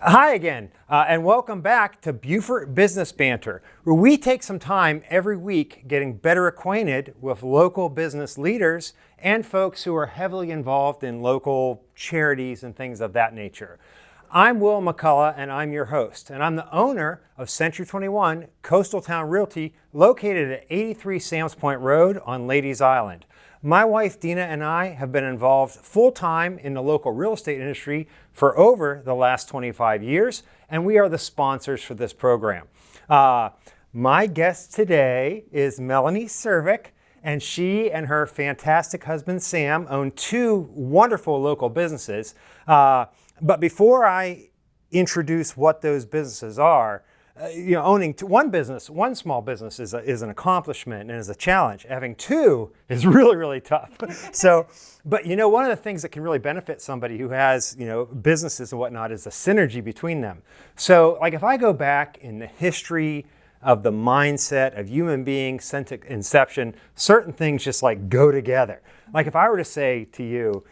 Hi again, and welcome back to Beaufort Business Banter, where we take some time every week getting better acquainted with local business leaders and folks who are heavily involved in local charities and things of that nature. I'm Will McCullough, and I'm your host, and I'm the owner of Century 21 Coastal Town Realty, located at 83 Sam's Point Road on Ladies Island. My wife Dina and I have been involved full-time in the local real estate industry for over the last 25 years, and we are the sponsors for this program. My guest today is Melanie Servick, and she and her fantastic husband Sam own two wonderful local businesses. But before I introduce what those businesses are, owning one small business is an accomplishment and is a challenge. Having two is really, really tough. But one of the things that can really benefit somebody who has, businesses and whatnot is the synergy between them. So like if I go back in the history of the mindset of human beings since inception, certain things just like go together. Like if I were to say to you,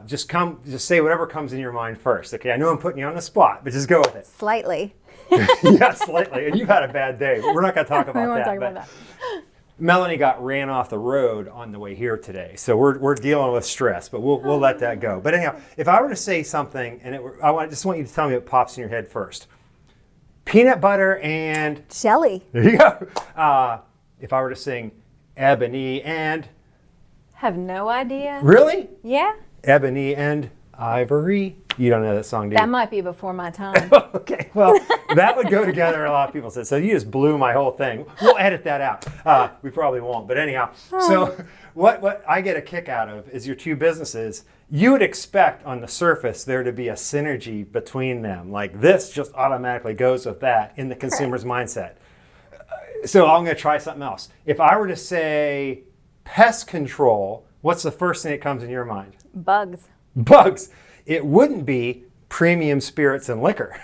just say whatever comes in your mind first. Okay, I know I'm putting you on the spot, but just go with it. Slightly. Yeah, slightly. And you've had a bad day. We're not going to talk about we won't that. Talk about that. Melanie got ran off the road on the way here today, so we're dealing with stress. But we'll let that go. But anyhow, if I were to say something, and I just want you to tell me what pops in your head first. Peanut butter and jelly. There you go. If I were to sing Ebony and have no idea. Really? Yeah. Ebony and Ivory. You don't know that song, do you? That might be before my time. Okay, well, that would go together, a lot of people said. So you just blew my whole thing. We'll edit that out. We probably won't, but anyhow. So what I get a kick out of is your two businesses. You would expect on the surface there to be a synergy between them. Like this just automatically goes with that in the consumer's mindset. So I'm going to try something else. If I were to say pest control, what's the first thing that comes in your mind? Bugs. Bugs. It wouldn't be premium spirits and liquor.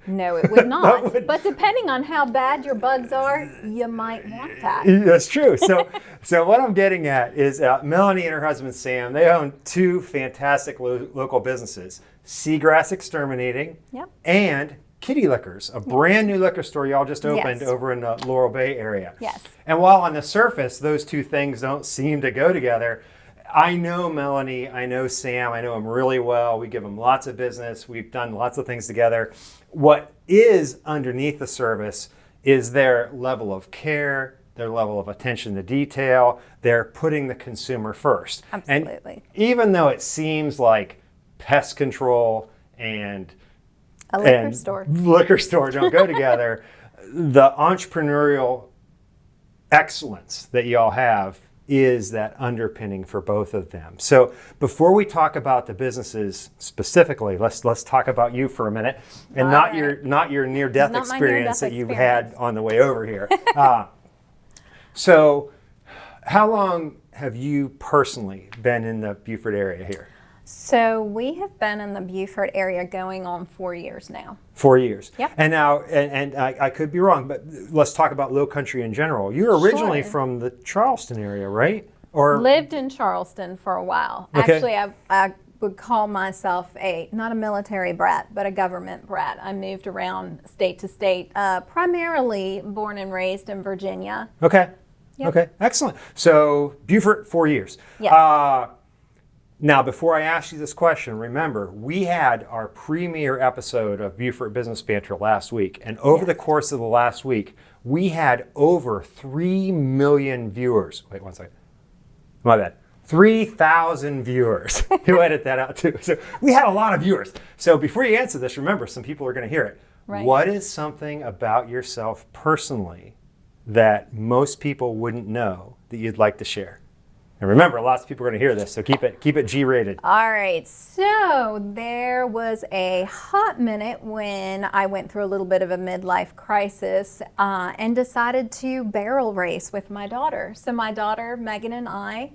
No, it would not. But depending on how bad your bugs are, you might want that. That's true. So what I'm getting at is Melanie and her husband Sam, they own two fantastic local businesses, Seagrass Exterminating and Kitty Liqours, a brand new liquor store y'all just opened over in the Laurel Bay area. Yes. And while on the surface, those two things don't seem to go together, I know Melanie, I know Sam, I know them really well. We give them lots of business. We've done lots of things together. What is underneath the service is their level of care, their level of attention to detail. They're putting the consumer first. Absolutely. And even though it seems like pest control and a liquor store don't go together, the entrepreneurial excellence that y'all have is that underpinning for both of them. So before we talk about the businesses specifically, let's talk about you for a minute, and not your near-death experience that you've had on the way over here. So how long have you personally been in the Beaufort area here? So we have been in the Beaufort area going on 4 years now. 4 years. Yep. And now, and I could be wrong, but let's talk about Low Country in general. You're originally from the Charleston area, right? Or lived in Charleston for a while. Okay. Actually, I would call myself not a military brat, but a government brat. I moved around state to state, primarily born and raised in Virginia. Okay. Yep. Okay. Excellent. So Beaufort, 4 years. Yes. Now, before I ask you this question, remember, we had our premiere episode of Beaufort Business Banter last week. And over the course of the last week, we had over 3 million viewers. Wait 1 second. My bad. 3,000 viewers. You edit that out too. So we had a lot of viewers. So before you answer this, remember, some people are going to hear it. Right. What is something about yourself personally that most people wouldn't know that you'd like to share? And remember, lots of people are going to hear this, so keep it G-rated. All right, so there was a hot minute when I went through a little bit of a midlife crisis and decided to barrel race with my daughter. So my daughter, Megan, and I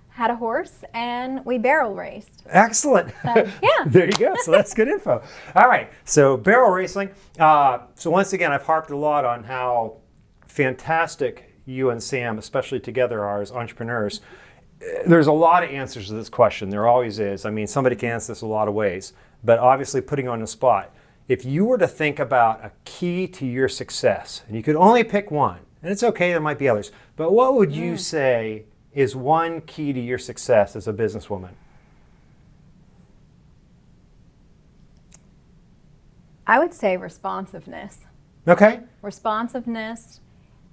had a horse, and we barrel raced. Excellent. So, yeah. There you go. So that's good info. All right, so barrel racing. So once again, I've harped a lot on how fantastic you and Sam, especially together, are as entrepreneurs. There's a lot of answers to this question. There always is. I mean, somebody can answer this a lot of ways. But obviously, putting on the spot, if you were to think about a key to your success, and you could only pick one, and it's okay, there might be others, but what would you say is one key to your success as a businesswoman? I would say responsiveness. Okay. Responsiveness,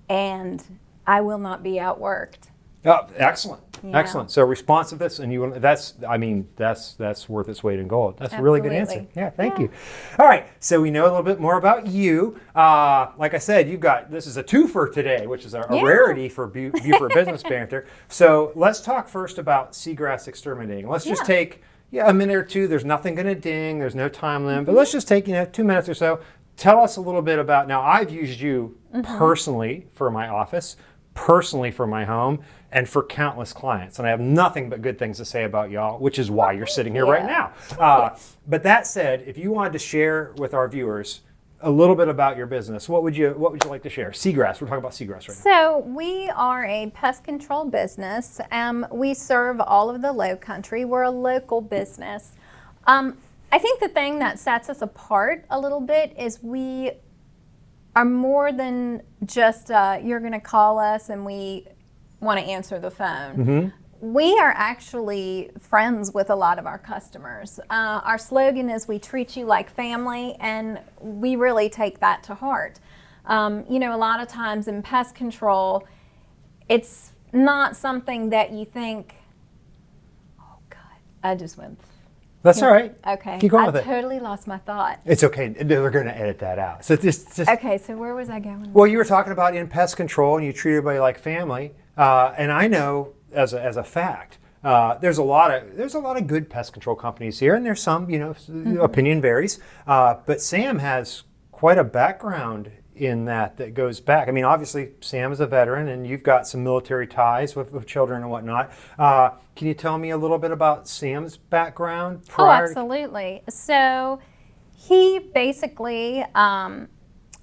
and I will not be outworked. Oh, excellent. Yeah. Excellent. So responsiveness, and that's worth its weight in gold. That's a really good answer. Absolutely. Yeah, thank you. All right, so we know a little bit more about you. Like I said, this is a twofer today, which is a rarity for Beaufort Business Banter. So let's talk first about Seagrass Exterminating. Let's just take a minute or two. There's nothing going to ding. There's no time limit, but let's just take 2 minutes or so. Tell us a little bit about, now I've used you personally for my office, personally for my home, and for countless clients. And I have nothing but good things to say about y'all, which is why you're sitting here right now. But that said, if you wanted to share with our viewers a little bit about your business, what would you like to share? Seagrass, we're talking about Seagrass right now. So we are a pest control business. We serve all of the Low Country. We're a local business. I think the thing that sets us apart a little bit is we are more than just you're going to call us and we want to answer the phone. We are actually friends with a lot of our customers. Our slogan is we treat you like family, and we really take that to heart. A lot of times in pest control, it's not something that you think, oh God, I just went. That's all right. Okay. Keep going with it. I totally lost my thought. It's okay. They're going to edit that out. So just Okay, so where was I going? Well, you were talking about in pest control, and you treat everybody like family. And I know as a fact, there's a lot of good pest control companies here, and there's some, opinion varies. But Sam has quite a background in that goes back. I mean, obviously, Sam is a veteran, and you've got some military ties with children and whatnot. Can you tell me a little bit about Sam's background prior? Oh, absolutely. So he basically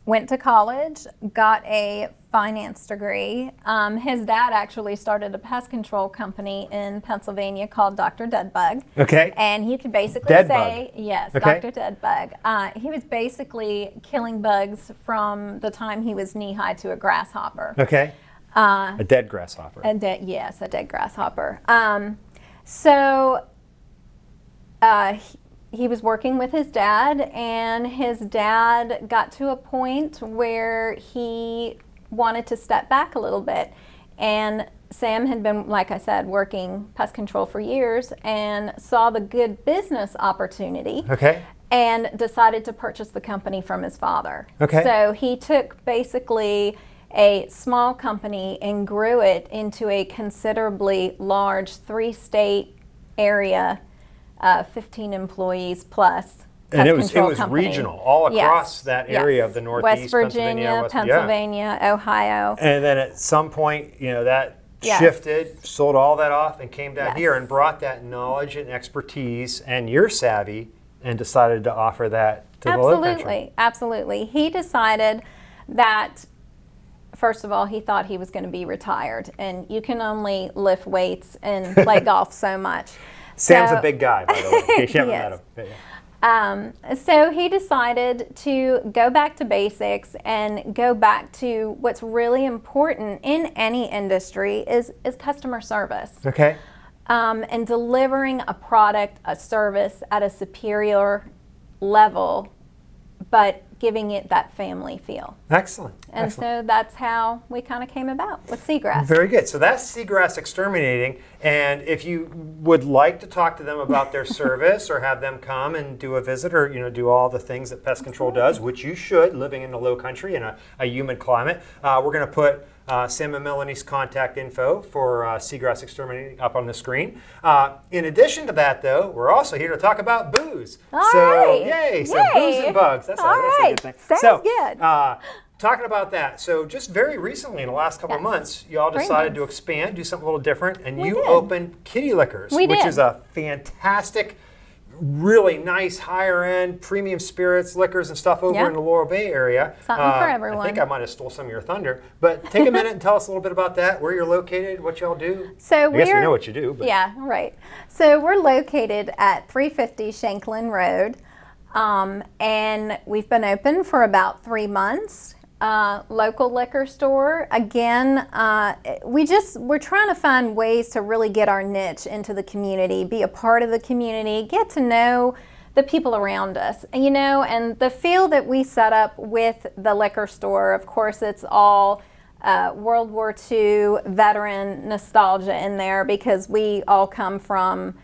went to college, got a finance degree. His dad actually started a pest control company in Pennsylvania called Dr. Deadbug. Okay. And he could basically say, yes, Okay. Dr. Deadbug. He was basically killing bugs from the time he was knee-high to a grasshopper. Okay. A dead grasshopper. Yes, a dead grasshopper. He was working with his dad, and his dad got to a point where he wanted to step back a little bit. And Sam had been, like I said, working pest control for years and saw the good business opportunity. Okay. And decided to purchase the company from his father. Okay. So he took basically a small company and grew it into a considerably large 3-state area, 15 employees plus. And it was regional, all across that area of the Northeast, West Virginia, Pennsylvania, Ohio. And then at some point, that shifted, sold all that off, and came down here and brought that knowledge and expertise and your savvy and decided to offer that to the Low Country. Absolutely. He decided that, first of all, he thought he was going to be retired, and you can only lift weights and play golf so much. Sam's a big guy, by the way, in case you haven't met him. So he decided to go back to basics and go back to what's really important in any industry is customer service. Okay. And delivering a product, a service at a superior level, but giving it that family feel. Excellent. And so that's how we kind of came about with Seagrass. Very good. So that's Seagrass Exterminating. And if you would like to talk to them about their service or have them come and do a visit or do all the things that pest control does, which you should, living in the Low Country in a humid climate, we're going to put Sam and Melanie's contact info for Seagrass Exterminating up on the screen. In addition to that, though, we're also here to talk about booze. All right. Yay! So booze and bugs. That's a good thing. Sounds good. Talking about that, so just very recently, in the last couple of months, you all decided to expand, do something a little different, and you opened Kitty Liqours, which is a fantastic, really nice, higher-end, premium spirits, liquors, and stuff over in the Laurel Bay area. Something for everyone. I think I might have stole some of your thunder, but take a minute and tell us a little bit about that, where you're located, what y'all do. So I guess we know what you do. But. Yeah, right. So we're located at 350 Shanklin Road. And we've been open for about 3 months. Local liquor store. Again, we're trying to find ways to really get our niche into the community, be a part of the community, get to know the people around us. And, and the feel that we set up with the liquor store, of course, it's all World War II veteran nostalgia in there, because we all come from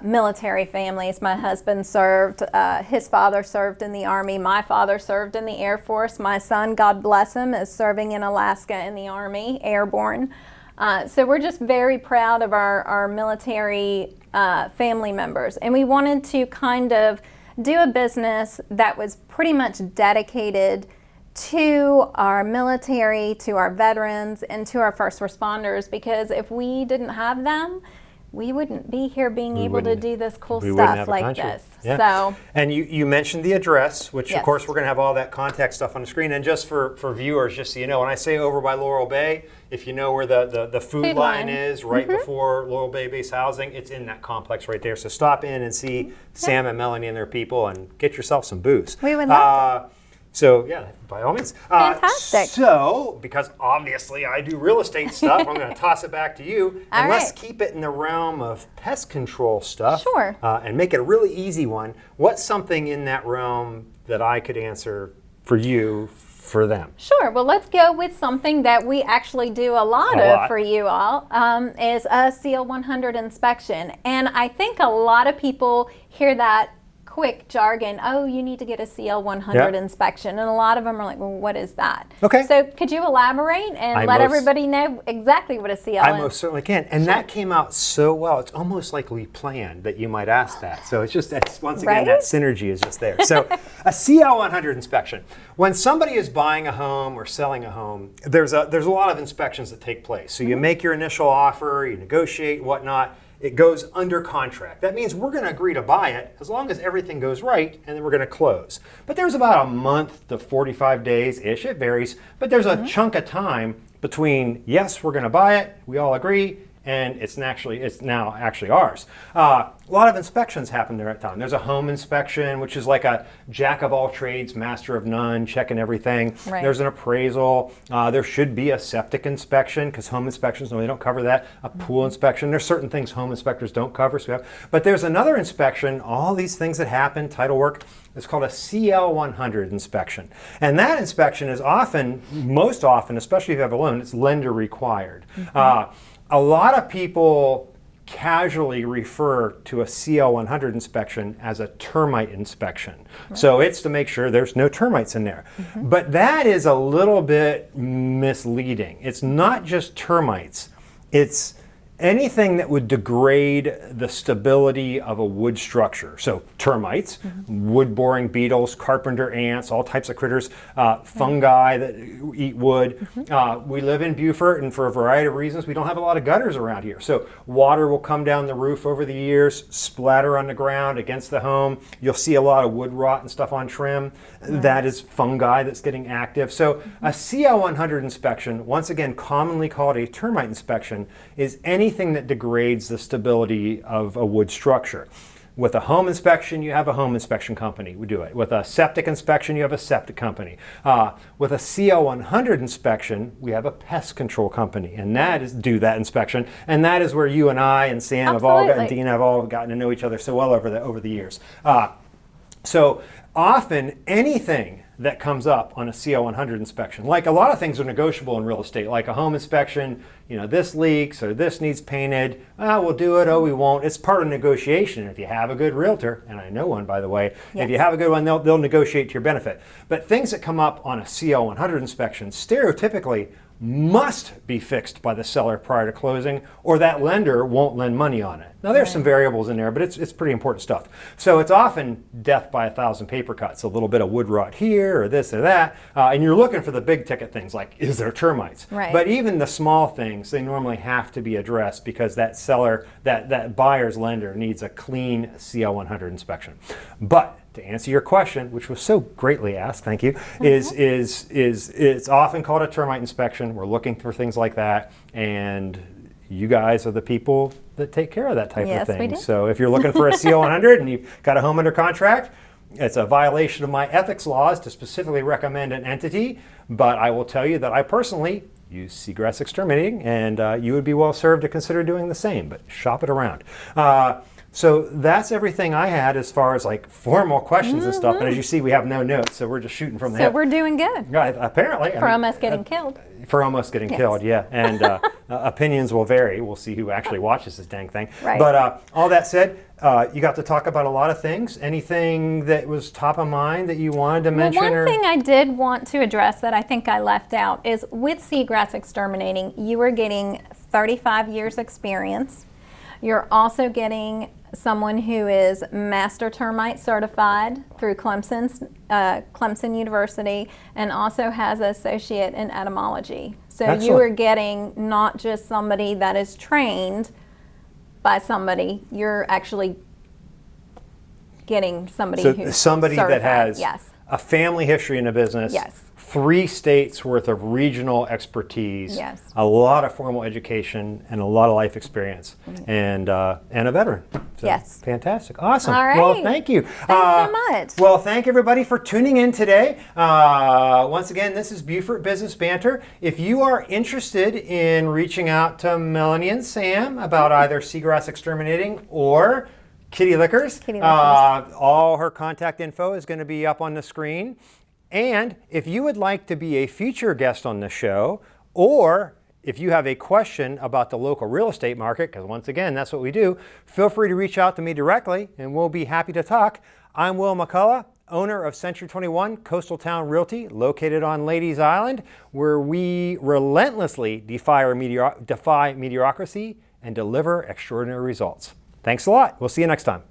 military families. My husband served, his father served in the Army, my father served in the Air Force, my son, God bless him, is serving in Alaska in the Army, airborne. So we're just very proud of our military family members, and we wanted to kind of do a business that was pretty much dedicated to our military, to our veterans, and to our first responders, because if we didn't have them, we wouldn't be here being able to do this cool stuff like this. Yeah. So, and you mentioned the address, which yes. of course we're going to have all that contact stuff on the screen. And just for viewers, just so you know, when I say over by Laurel Bay, if you know where the food line is, right before Laurel Bay Base Housing, it's in that complex right there. So stop in and see Sam and Melanie and their people, and get yourself some booze. We would love to. So yeah, by all means. Fantastic. So, because obviously I do real estate stuff, I'm going to toss it back to you. All and right. Let's keep it in the realm of pest control stuff. Sure. And make it a really easy one. What's something in that realm that I could answer for you, for them? Sure. Well, let's go with something that we actually do a lot of for you all, is a CL 100 inspection. And I think a lot of people hear that quick jargon, oh, you need to get a CL 100 inspection. And a lot of them are like, well, what is that? Okay. So could you elaborate and let everybody know exactly what a CL is? I most certainly can. And that came out so well. It's almost like we planned that you might ask that. So it's just, once again, that synergy is just there. So a CL 100 inspection. When somebody is buying a home or selling a home, there's a lot of inspections that take place. So you make your initial offer, you negotiate, whatnot. It goes under contract. That means we're going to agree to buy it as long as everything goes right, and then we're going to close. But there's about a month to 45 days-ish. It varies. But there's a chunk of time between, yes, we're going to buy it, we all agree, and it's now actually ours. A lot of inspections happen there at time. There's a home inspection, which is like a jack of all trades, master of none, checking everything. Right. There's an appraisal. There should be a septic inspection, because home inspections, no, they don't cover that. A pool inspection. There's certain things home inspectors don't cover. But there's another inspection, all these things that happen, title work. It's called a CL 100 inspection. And that inspection is most often, especially if you have a loan, it's lender required. A lot of people casually refer to a CL 100 inspection as a termite inspection. Right. So it's to make sure there's no termites in there. But that is a little bit misleading. It's not just termites. It's anything that would degrade the stability of a wood structure. So termites, wood-boring beetles, carpenter ants, all types of critters, fungi that eat wood. We live in Beaufort, and for a variety of reasons, we don't have a lot of gutters around here. So water will come down the roof over the years, splatter on the ground against the home. You'll see a lot of wood rot and stuff on trim. That is fungi that's getting active. So a CL 100 inspection, once again commonly called a termite inspection, is anything that degrades the stability of a wood structure. With a home inspection, you have a home inspection company. We do it. With a septic inspection, you have a septic company. With a CL 100 inspection, we have a pest control company, and do that inspection. And that is where you and I and Sam and Dean have all gotten to know each other so well over the years. So often anything that comes up on a CL 100 inspection, like a lot of things are negotiable in real estate, like a home inspection, this leaks or this needs painted, we'll do it, we won't. It's part of negotiation. If you have a good realtor, and I know one, by the way, if you have a good one, they'll negotiate to your benefit. But things that come up on a CL 100 inspection stereotypically must be fixed by the seller prior to closing, or that lender won't lend money on it. Now there's some variables in there, but it's pretty important stuff. So it's often death by 1,000 paper cuts, a little bit of wood rot here or this or that, and you're looking for the big ticket things like, is there termites? Right. But even the small things, they normally have to be addressed because that seller, that buyer's lender needs a clean CL 100 inspection. But to answer your question, which was so greatly asked, thank you, is it's often called a termite inspection. We're looking for things like that, and you guys are the people that take care of that type of thing. We do. So if you're looking for a CL 100 and you've got a home under contract, It's a violation of my ethics laws to specifically recommend an entity, but I will tell you that I personally use Seagrass Exterminating, and you would be well served to consider doing the same, but shop it around. So that's everything I had as far as like formal questions and stuff. And as you see, we have no notes, so we're just shooting from the hip. So we're doing good. Right, apparently. For almost getting killed. For almost getting killed, yeah. And opinions will vary. We'll see who actually watches this dang thing. Right. But all that said, you got to talk about a lot of things. Anything that was top of mind that you wanted to mention? One thing I did want to address that I think I left out is with Seagrass Exterminating, you are getting 35 years experience. You're also getting someone who is master termite certified through Clemson University, and also has an associate in etymology. So Excellent. You are getting not just somebody that is trained by somebody, you're actually getting somebody who's somebody certified. that has Yes. a family history in the business. Yes. 3 states worth of regional expertise, Yes. a lot of formal education, and a lot of life experience, and a veteran. So, Yes. Fantastic. Awesome. All right. Well, thank you. Thanks so much. Well, thank everybody for tuning in today. Once again, this is Beaufort Business Banter. If you are interested in reaching out to Melanie and Sam about either Seagrass Exterminating or Kitty Liqours, all her contact info is going to be up on the screen. And if you would like to be a future guest on the show, or if you have a question about the local real estate market, because once again, that's what we do, feel free to reach out to me directly and we'll be happy to talk. I'm Will McCullough, owner of Century 21 Coastal Town Realty, located on Ladies Island, where we relentlessly defy mediocrity and deliver extraordinary results. Thanks a lot. We'll see you next time.